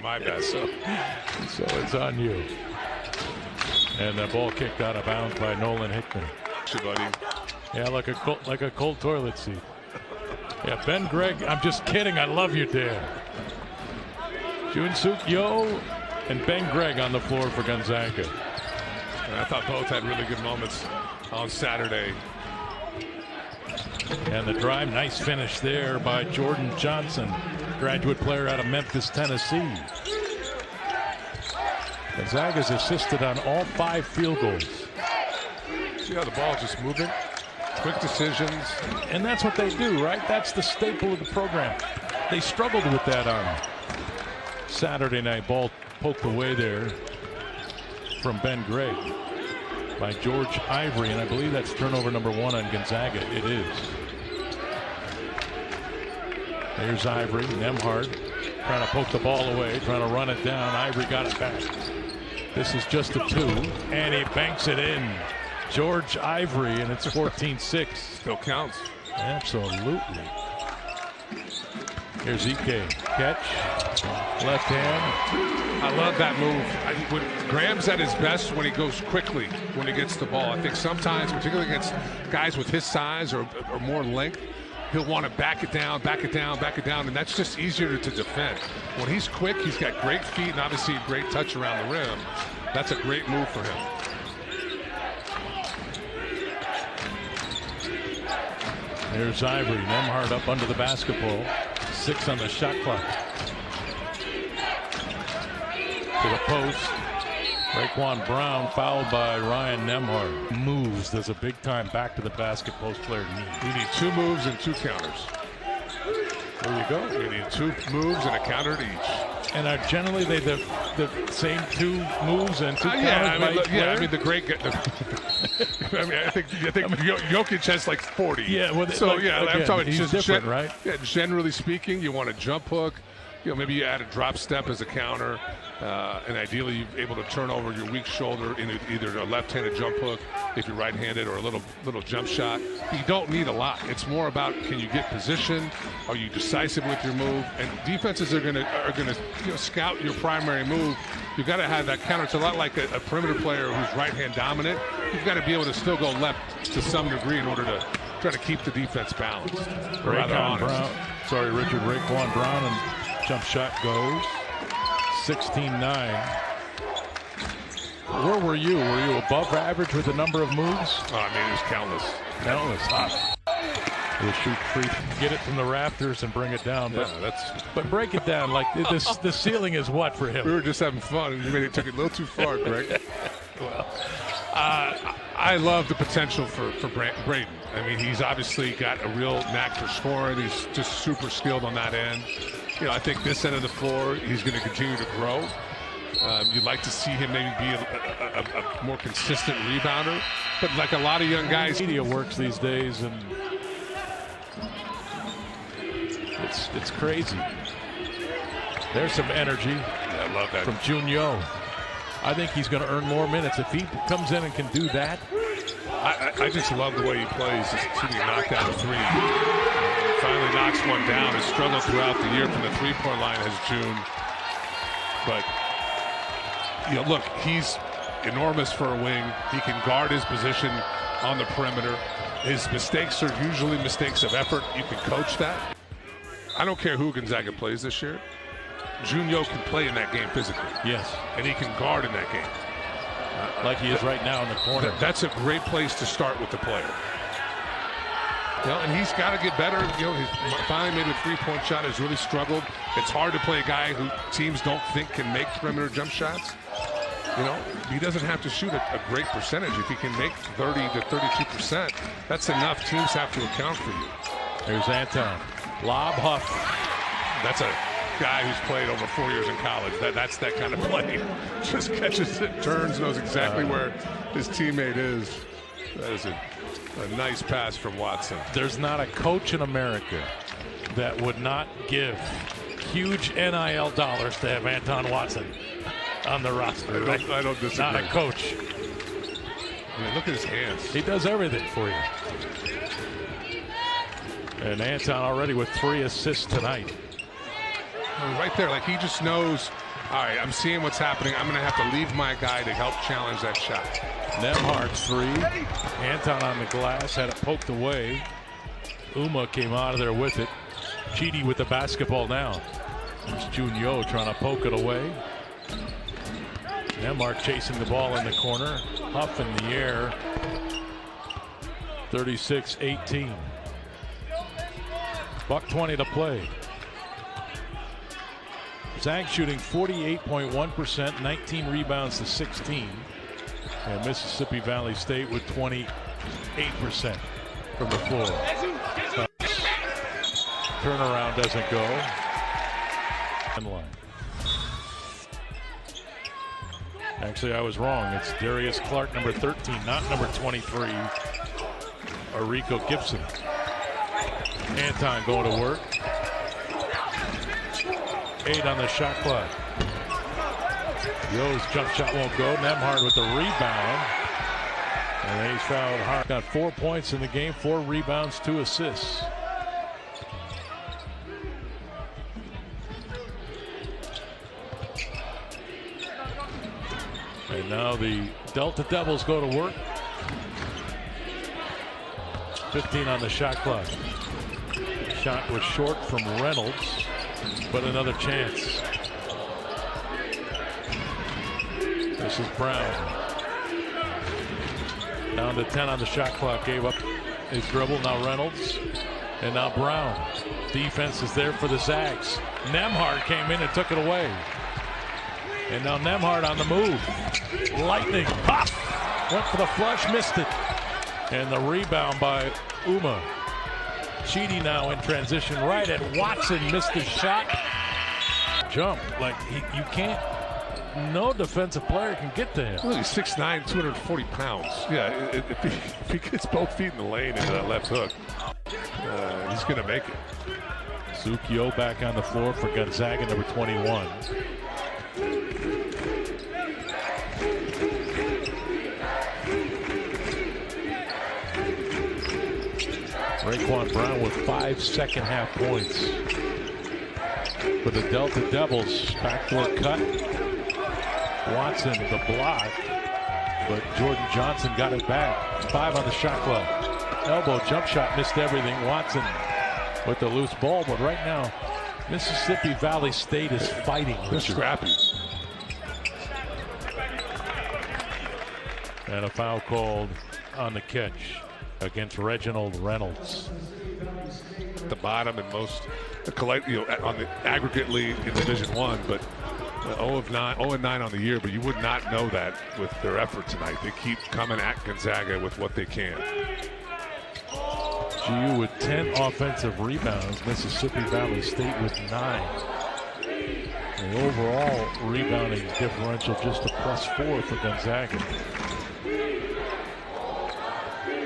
my bad. So it's on you. And the ball kicked out of bounds by Nolan Hickman. Buddy. Yeah, like a cold toilet seat. Yeah, Ben Gregg, I'm just kidding. I love you, Dan. Jun-Suk Yo and Ben Gregg on the floor for Gonzaga. And I thought both had really good moments on Saturday. And the drive, nice finish there by Jordan Johnson, graduate player out of Memphis, Tennessee. Gonzaga's assisted on all 5 field goals. See how the ball's just moving? Quick decisions. And that's what they do, right? That's the staple of the program. They struggled with that on Saturday night. Ball poked away there from Ben Gregg by George Ivory, and I believe that's turnover number 1 on Gonzaga. It is. There's Ivory. Nembhard trying to poke the ball away, trying to run it down. Ivory got it back. This is just a 2, and he banks it in. George Ivory, and it's 14-6. Still counts. Absolutely. Here's Ike. Catch. Left hand. I love that move. Graham's at his best when he goes quickly, when he gets the ball. I think sometimes, particularly against guys with his size or more length, he'll want to back it down, and that's just easier to defend. When he's quick, he's got great feet and obviously a great touch around the rim. That's a great move for him. There's Ivory. Nembhard up under the basketball. 6 on the shot clock. To the post. Raekwon Brown fouled by Ryan Nembhard. Moves. There's a big time back to the basket post player need. You need 2 moves and 2 counters. There you go. You need 2 moves and a counter to each. And are generally they the same 2 moves and 2 counters? I mean the great. I think Jokic has like 40. Yeah. Well, so like, yeah, again, I'm talking he's just different, right? Yeah, generally speaking, you want a jump hook. You know, maybe you add a drop step as a counter, and ideally you're able to turn over your weak shoulder in either a left-handed jump hook if you're right-handed, or a little jump shot. You don't need a lot. It's more about, can you get position? Are you decisive with your move? And defenses are gonna scout your primary move. You've got to have that counter. It's a lot like a perimeter player who's right-hand dominant. You've got to be able to still go left to some degree in order to try to keep the defense balanced. Raekwon Brown, and jump shot goes. 16-9. Where were you? Were you above average with the number of moves? Oh, I mean, it was countless. We'll shoot free, get it from the rafters and bring it down. But break it down. Like the ceiling is what for him? We were just having fun, and you took it a little too far, Greg. Well, I love the potential for Braden. I mean, he's obviously got a real knack for scoring. He's just super skilled on that end. I think this end of the floor, he's going to continue to grow. You'd like to see him maybe be a more consistent rebounder. But like a lot of young guys, media works these days, and it's crazy. There's some energy. I love that from Jun Yo. I think he's going to earn more minutes if he comes in and can do that. I just love the way he plays. Just shooting a knockdown of 3. He finally knocks one down. Has struggled throughout the year from the 3-point line, has June. But look, he's enormous for a wing. He can guard his position on the perimeter. His mistakes are usually mistakes of effort. You can coach that. I don't care who Gonzaga plays this year. Jun Yo can play in that game physically. Yes. And he can guard in that game. Like he is right now in the corner. That's a great place to start with the player. And he's got to get better. He's finally made a 3-point shot. Has really struggled. It's hard to play a guy who teams don't think can make perimeter jump shots. He doesn't have to shoot a great percentage. If he can make 30 to 32%, that's enough. Teams have to account for you. There's Anton. Lob Huff. That's a guy who's played over 4 years in college. That's that kind of play. Just catches it, turns, knows exactly where his teammate is. That is a nice pass from Watson. There's not a coach in America that would not give huge NIL dollars to have Anton Watson on the roster. I don't disagree. Not a coach. I mean, look at his hands. He does everything for you. And Anton already with 3 assists tonight. Right there, like he just knows, all right, I'm seeing what's happening. I'm going to have to leave my guy to help challenge that shot. Nembhard's three. Anton on the glass, had it poked away. Uma came out of there with it. Chidi with the basketball now. There's Junyo trying to poke it away. Nembhard chasing the ball in the corner. Huff in the air. 36-18. Buck 20 to play. Zag shooting 48.1%, 19 rebounds to 16. And Mississippi Valley State with 28% from the floor. Turnaround doesn't go. Actually, I was wrong. It's Darius Clark, number 13, not number 23. Or Rico Gibson. Anton going to work. 8 on the shot clock. Yo's jump shot won't go. Nembhard with the rebound. And he's fouled hard. Got 4 points in the game, 4 rebounds, 2 assists. And now the Delta Devils go to work. 15 on the shot clock. Shot was short from Reynolds, but another chance. This is Brown. Down to 10 on the shot clock. Gave up his dribble. Now Reynolds. And now Brown. Defense is there for the Zags. Nembhard came in and took it away. And now Nembhard on the move. Lightning. Pop! Went for the flush. Missed it. And the rebound by Uma. Chidi now in transition right at Watson. Missed the shot. Jump. Like you can't. No defensive player can get to him. Well, he's 6'9", 240 pounds. Yeah, if he gets both feet in the lane into that left hook, he's going to make it. Zukio back on the floor for Gonzaga, number 21. Raekwon Brown with 5 second-half points for the Delta Devils. Backdoor cut. Watson the block, but Jordan Johnson got it back. 5 on the shot clock. Elbow jump shot, missed everything. Watson with the loose ball, but right now Mississippi Valley State is fighting. They're scrappy. And a foul called on the catch against Reginald Reynolds. At the bottom and most, on the aggregate lead in Division I, but 0-9 on the year, but you would not know that with their effort tonight. They keep coming at Gonzaga with what they can. GU with 10 offensive rebounds. Mississippi Valley State with 9. The overall rebounding differential just a +4 for Gonzaga.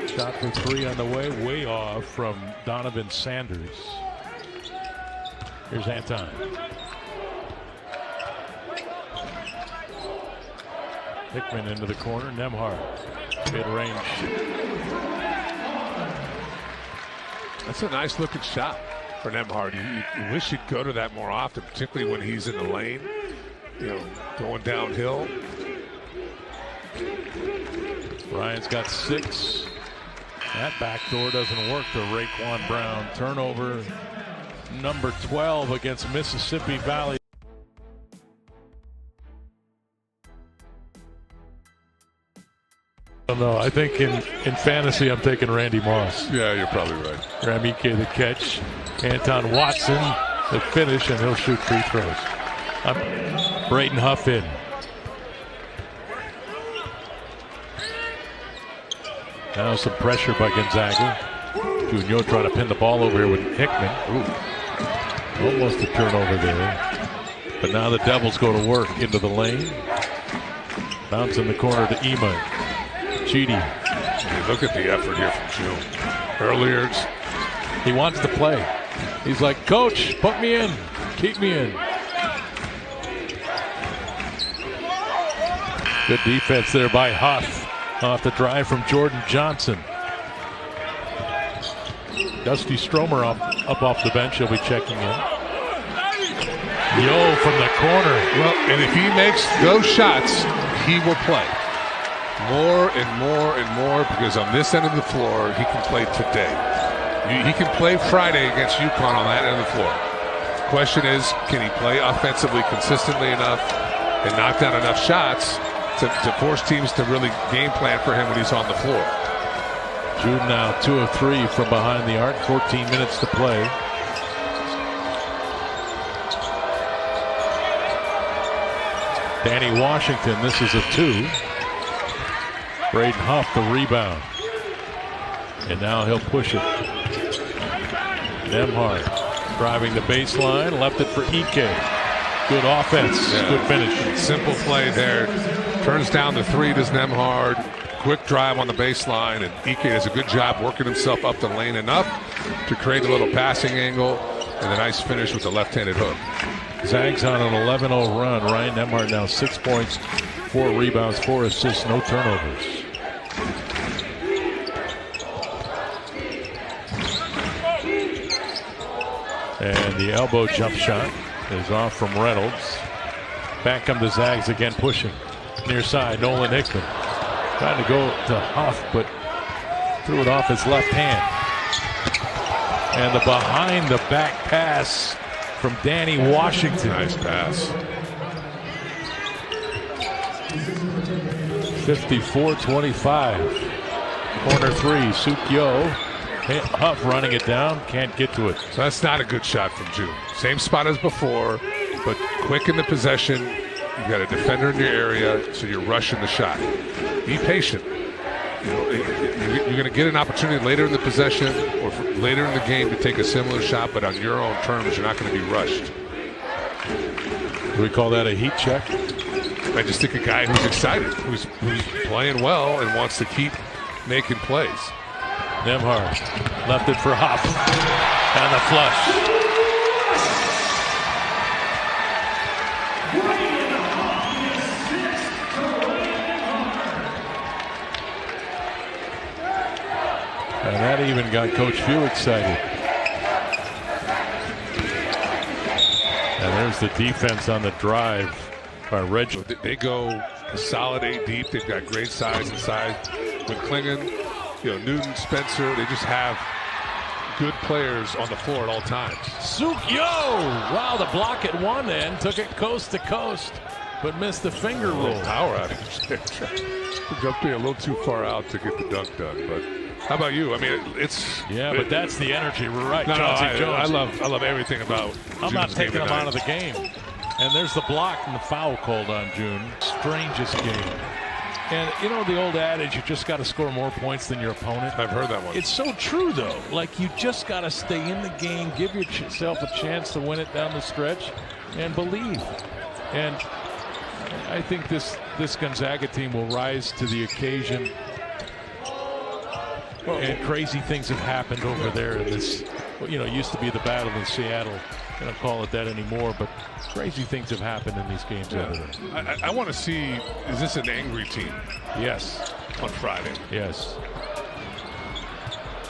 Shot for 3 on the way off from Donovan Sanders. Here's Anton. Hickman into the corner. Nembhard. Mid-range. That's a nice looking shot for Nembhard. You wish he'd go to that more often, particularly when he's in the lane, going downhill. Ryan's got 6. That backdoor doesn't work to Raekwon Brown. Turnover number 12 against Mississippi Valley. No, I think in fantasy I'm taking Randy Moss. Yeah, you're probably right. Ramike the catch. Anton Watson the finish, and he'll shoot free throws. Braden Huff in. Now some pressure by Gonzaga. Junyo trying to pin the ball over here with Hickman. Ooh. Almost a turnover there. But now the Devils go to work into the lane. Bounce in the corner to Ima. Chidi. Look at the effort here from June. Earlier, he wants to play. He's like, Coach, put me in. Keep me in. Good defense there by Huff. Off the drive from Jordan Johnson. Dusty Stromer up off the bench. He'll be checking in. Yo from the corner. Well, and if he makes those shots, he will play more and more and more, because on this end of the floor, he can play today. He can play Friday against UConn on that end of the floor. The question is, can he play offensively consistently enough and knock down enough shots to force teams to really game plan for him when he's on the floor? Jude now 2 of 3 from behind the arc. 14 minutes to play. Danny Washington, this is a 2. Braden Huff the rebound. And now he'll push it. Nembhard driving the baseline, left it for Ike. Good offense, good finish. Simple play there. Turns down the 3, does Nembhard. Quick drive on the baseline, and Ike does a good job working himself up the lane enough to create a little passing angle, and a nice finish with the left-handed hook. Zags on an 11-0 run. Ryan Nembhard now 6 points, 4 rebounds, 4 assists, no turnovers. And the elbow jump shot is off from Reynolds. Back come the Zags again, pushing. Near side, Nolan Hickman. Trying to go to Huff, but threw it off his left hand. And the behind the back pass from Danny Washington. Nice pass. 54-25. Corner 3, Sukyo. Huff running it down, can't get to it. So that's not a good shot from June. Same spot as before, but quick in the possession. You got a defender in your area, so you're rushing the shot. Be patient. You know, you're going to get an opportunity later in the possession or later in the game to take a similar shot, but on your own terms, you're not going to be rushed. Do we call that a heat check? I just think a guy who's excited, who's playing well and wants to keep making plays. Nembhard left it for Huff, and the flush. And that even got Coach Few excited. And there's the defense on the drive by Reggie. They go a solid 8 deep. They've got great size inside. With Klingon, Newton, Spencer, they just have good players on the floor at all times. Sukyo! Wow, the block at one end took it coast to coast, but missed the finger roll. Power outage there. Jumping a little too far out to get the dunk done, but how about you? I mean, but that's the energy. We're right. No, Jones. I love everything about. I'm not taking him out of the game. And there's the block and the foul called on June. Strangest game. And you know the old adage, you just got to score more points than your opponent. I've heard that one. It's so true, though. Like, you just got to stay in the game, give yourself a chance to win it down the stretch, and believe. And I think this Gonzaga team will rise to the occasion. And crazy things have happened over there in this, used to be the battle in Seattle. I don't call it that anymore, but crazy things have happened in these games. Yeah. I want to see, is this an angry team? Yes. On Friday. Yes.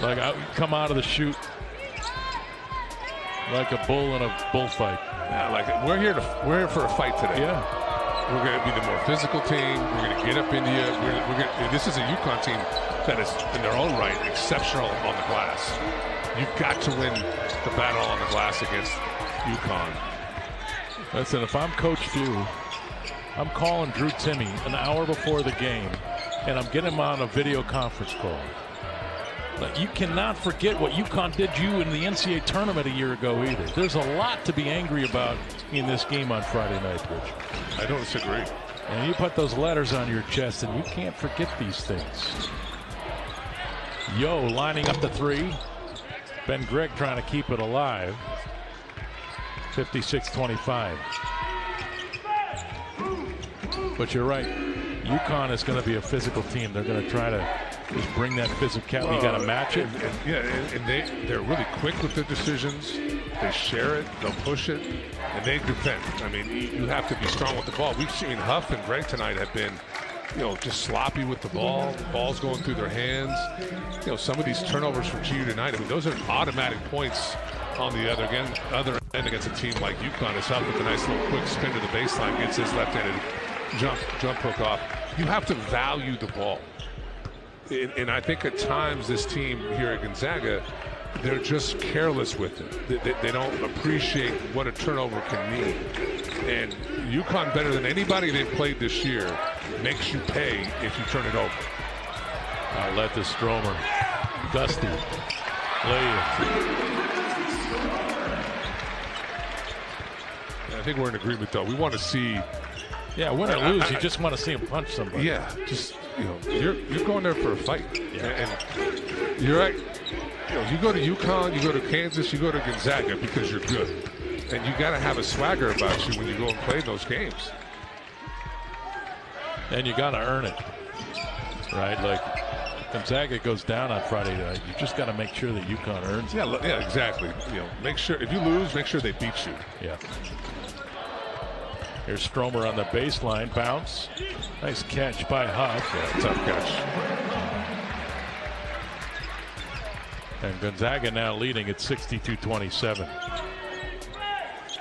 Like, I come out of the chute like a bull in a bullfight. Yeah, like we're here for a fight today. Yeah. We're going to be the more physical team. We're going to get up into you. This is a UConn team that is, in their own right, exceptional on the glass. You've got to win the battle on the glass against UConn. Listen, if I'm Coach Few, I'm calling Drew Timme an hour before the game, and I'm getting him on a video conference call. But you cannot forget what UConn did you in the NCAA tournament a year ago either. There's a lot to be angry about in this game on Friday night, Rich. I don't disagree. And you put those letters on your chest, and you can't forget these things. Yo lining up the 3. Ben Gregg trying to keep it alive. 56-25. But you're right. UConn is going to be a physical team. They're going to try to just bring that physicality. You got to match it. And they're really quick with their decisions. They share it, they'll push it, and they defend. I mean, you have to be strong with the ball. We've seen Huff and Gregg tonight have been, just sloppy with the ball. The ball's going through their hands. Some of these turnovers from GU tonight, I mean, those are automatic points on the other end against a team like UConn is up with a nice little quick spin to the baseline, gets his left-handed jump hook off. You have to value the ball. And I think at times this team here at Gonzaga, they're just careless with it. They don't appreciate what a turnover can mean. And UConn, better than anybody they've played this year, makes you pay if you turn it over. Let the Stromer. Dusty. Lay it. I think we're in agreement, though. We want to see. Yeah, win or lose, you just want to see him punch somebody. Yeah, just, you know, you're going there for a fight. Yeah. And you're right. You know, you go to UConn, you go to Kansas, you go to Gonzaga because you're good. And you got to have a swagger about you when you go and play those games. And you got to earn it, right? Like Gonzaga goes down on Friday night. You just got to make sure that UConn earns it. Yeah, exactly. You know, make sure if you lose, make sure they beat you. Yeah. Here's Stromer on the baseline, bounce. Nice catch by Huff. Yeah, tough catch. And Gonzaga now leading at 62-27.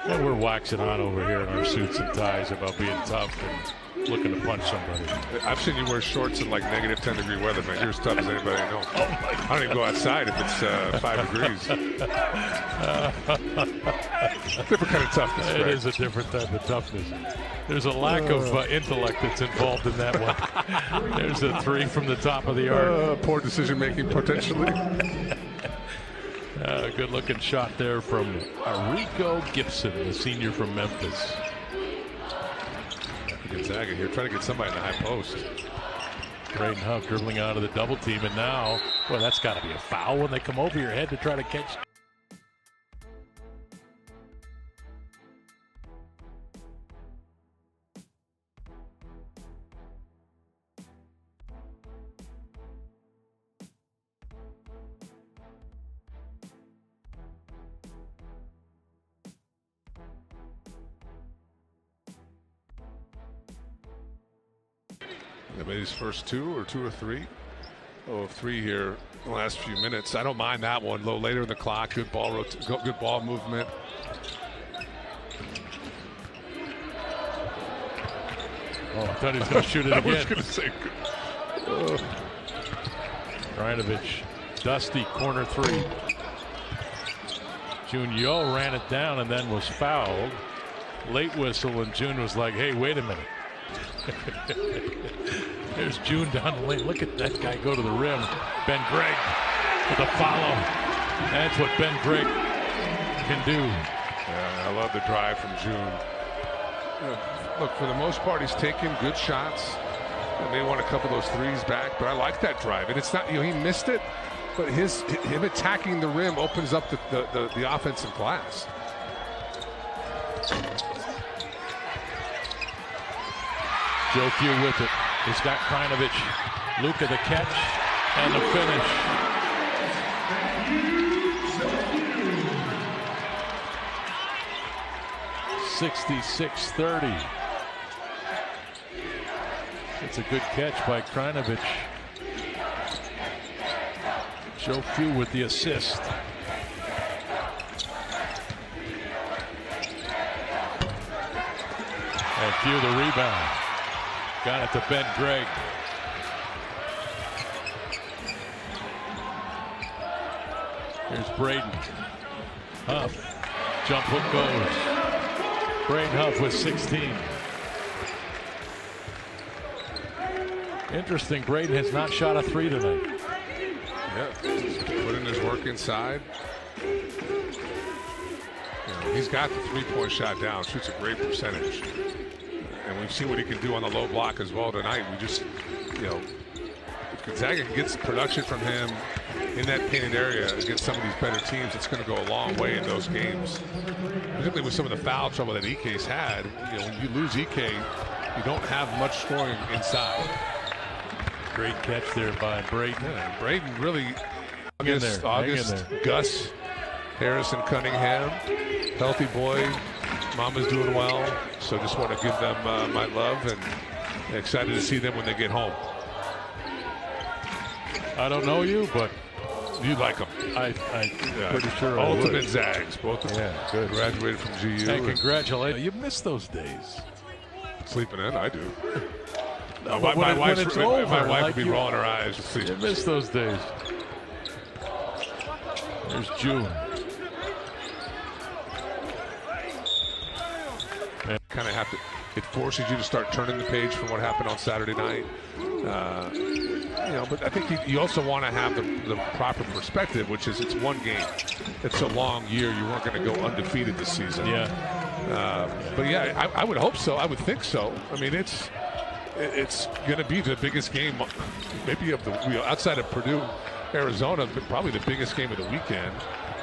And we're waxing on over here in our suits and ties about being tough and looking to punch somebody. I've seen you wear shorts in like negative 10-degree weather, man. You're as tough as anybody I know. I don't even go outside if it's 5 degrees. Different kind of toughness. It is a different type of toughness. There's a lack of intellect that's involved in that one. There's a 3 from the top of the arc. Poor decision making potentially. Good looking shot there from Rico Gibson, the senior from Memphis. Gonzaga here trying to get somebody in the high post. Braden Huff dribbling out of the double team, and now, well, that's got to be a foul when they come over your head to try to catch. Maybe his first 2 or 3. Oh, 3 here in the last few minutes. I don't mind that one. A little later in the clock. Good ball movement. Oh, I thought he was going to shoot it again. I was going to say. Krajinovic, Dusty, corner 3. June Yo ran it down and then was fouled. Late whistle, and June was like, hey, wait a minute. There's June down the lane. Look at that guy go to the rim. Ben Gregg with a follow. That's what Ben Gregg can do. Yeah, I love the drive from June. Look, for the most part, he's taking good shots. He may want a couple of those threes back, but I like that drive. And it's not, you know, he missed it, but him attacking the rim opens up the offensive glass. Joe Few with it. He's got Krajinovic. Luka the catch and the finish. (66-30). It's a good catch by Krajinovic. Joe Few with the assist. And Few the rebound. Got it to Ben Gregg. Here's Braden. Huff. Jump hook goes. Braden Huff with 16. Interesting, Braden has not shot a 3 tonight. Yeah, putting his work inside. You know, he's got the 3-point shot down, shoots a great percentage. And we've seen what he can do on the low block as well tonight. We just, you know, if Gonzaga can get some production from him in that painted area against some of these better teams, it's going to go a long way in those games. Particularly with some of the foul trouble that EK's had. You know, when you lose EK, you don't have much scoring inside. Great catch there by Braden. Yeah, Braden really, August, there. Gus, Harrison Cunningham, healthy boy. Mama's doing well, so just want to give them my love and excited to see them when they get home. I don't know you, but You like them. I'm pretty sure I would. Ultimate Zags. Both of them. Yeah, good. Graduated from GU. Hey, congratulations. You miss those days. Sleeping in, I do. No, my when it's over, my wife like would be rolling her eyes. You miss those days. There's June. Kind of have to. It forces you to start turning the page from what happened on Saturday night. But I think you also want to have the proper perspective, which is it's one game. It's a long year. You weren't going to go undefeated this season. But yeah, I would hope so. I would think so. I mean, it's going to be the biggest game, maybe of the outside of Purdue, Arizona, but probably the biggest game of the weekend.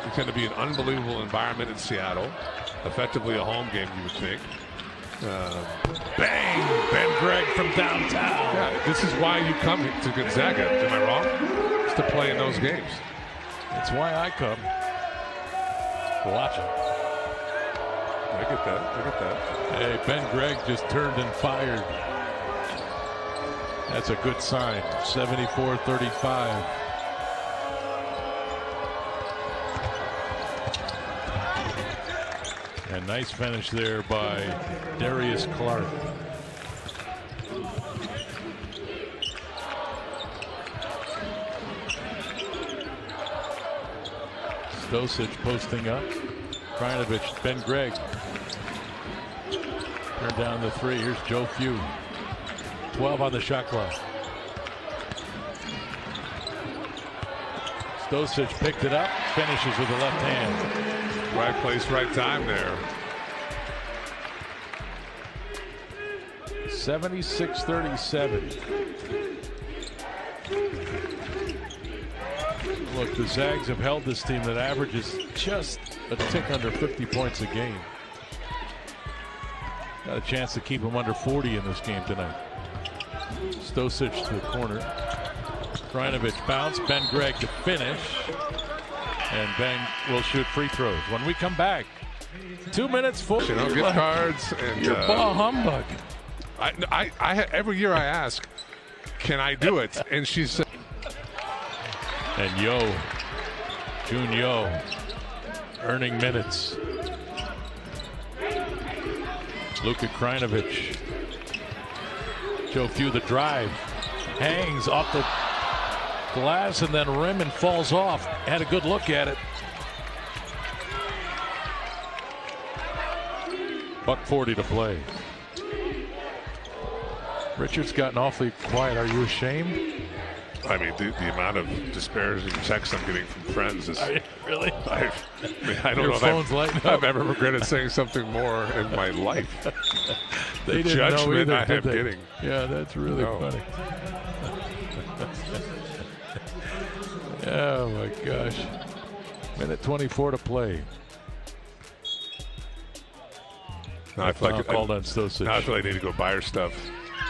It's going to be an unbelievable environment in Seattle. Effectively a home game, you would think. Bang! Ben Gregg from downtown. Yeah, this is why you come to Gonzaga. Am I wrong? It's to play in those games. That's why I come. Watch it. I get that. Hey, Ben Gregg just turned and fired. That's a good sign. 74-35. A nice finish there by Darius Clark. Stosic posting up. Krajinovic, Ben Gregg. Turn down the three. Here's Joe Few. 12 on the shot clock. Stosic picked it up. Finishes with the left hand. Right place, right time there. 76-37. Look, the Zags have held this team that averages just a tick under 50 points a game. Got a chance to keep them under 40 in this game tonight. Stosic to the corner. Krajinovic bounce. Ben Gregg to finish. And Ben will shoot free throws. When we come back, 2 minutes full. You know, gift cards and your ball humbug. I every year I ask, can I do it? And she said. And June Yo, earning minutes. Luka Krajinovic. Joe Few the drive. Hangs off the glass and then rim and falls off. Had a good look at it. $1:40 to play. Richard's gotten awfully quiet. Are you ashamed? I mean, the amount of disparaging texts I'm getting from friends is really. I don't know if I've ever regretted saying something more in my life. They the didn't know either, I am getting. Yeah, that's really funny. Oh my gosh. Minute 24 to play. Now I feel like called on Stosic. Now I feel like I need to go buy her stuff.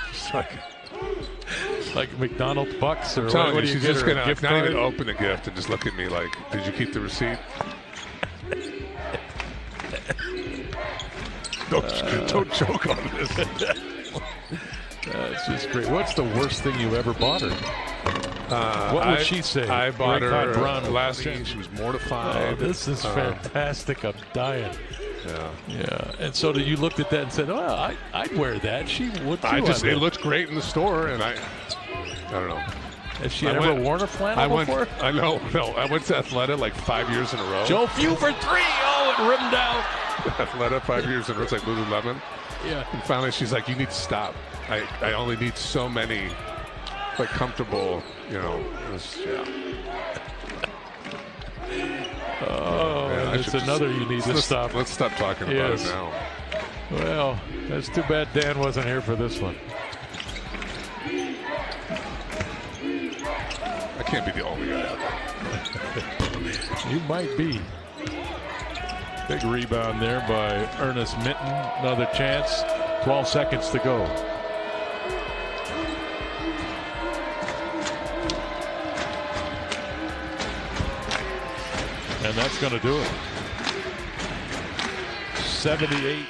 It's like McDonald's bucks, or what do you she's get just her, gonna not even open the gift and just look at me like, did you keep the receipt? Don't joke on this. That's just great. What's the worst thing you ever bought her? What would she say? I bought her last game. She was mortified. Oh, this is fantastic. I'm dying. Yeah. And so you looked at that and said, well, I'd wear that. She would too. It looked great in the store, and I don't know. Has she ever worn a flannel before? I know. No, I went to Athleta like 5 years in a row. Joe Few for three. Oh, it rimmed out. Athleta 5 years in a row. It's like Lululemon. Yeah. And finally she's like, you need to stop. I only need so many like comfortable, Oh, yeah, it's another you need to stop. Let's stop talking about it now. Well, that's too bad Dan wasn't here for this one. I can't be the only guy out there. You might be. Big rebound there by Ernest Mitten. Another chance. 12 seconds to go. And that's going to do it. 78